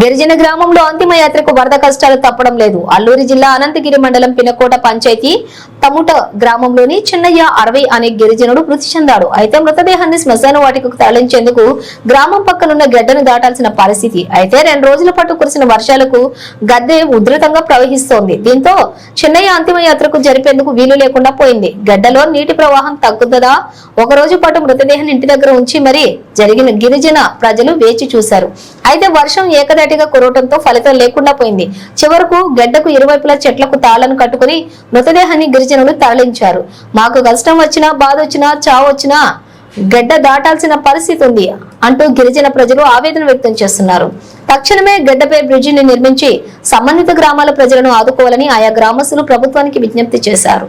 గిరిజన గ్రామంలో అంతిమ యాత్రకు వరద కష్టాలు తప్పడం లేదు. అల్లూరి జిల్లా అనంతగిరి మండలం పినకోట పంచాయతీ తముట గ్రామంలోని చిన్నయ్య 60 అనే గిరిజనుడు మృతి చెందాడు. అయితే మృతదేహాన్ని శ్మశాన వాటికకు తరలించేందుకు గ్రామం పక్కనున్న గడ్డను దాటాల్సిన పరిస్థితి. అయితే 2 రోజుల పాటు కురిసిన వర్షాలకు గద్దె ఉధృతంగా ప్రవహిస్తోంది. దీంతో చిన్నయ్య అంతిమ యాత్రకు జరిపేందుకు వీలు లేకుండా పోయింది. గడ్డలో నీటి ప్రవాహం తగ్గుతుందా? ఒక రోజు పాటు మృతదేహాన్ని ఇంటి దగ్గర ఉంచి మరీ జరిగిన గిరిజన ప్రజలు వేచి చూశారు. అయితే వర్షం ఏకదాటిగా కురవడంతో ఫలితం లేకుండా పోయింది. చివరకు గడ్డకు ఇరువైపులా చెట్లకు తాళ్లను కట్టుకుని మృతదేహాన్ని గిరిజనులు తరలించారు. మాకు కష్టం వచ్చినా, బాధ వచ్చినా, చావు వచ్చినా గడ్డ దాటాల్సిన పరిస్థితి ఉంది అంటూ గిరిజన ప్రజలు ఆవేదన వ్యక్తం చేస్తున్నారు. తక్షణమే గడ్డపై బ్రిడ్జిని నిర్మించి సంబంధిత గ్రామాల ప్రజలను ఆదుకోవాలని ఆయా గ్రామస్తులు ప్రభుత్వానికి విజ్ఞప్తి చేశారు.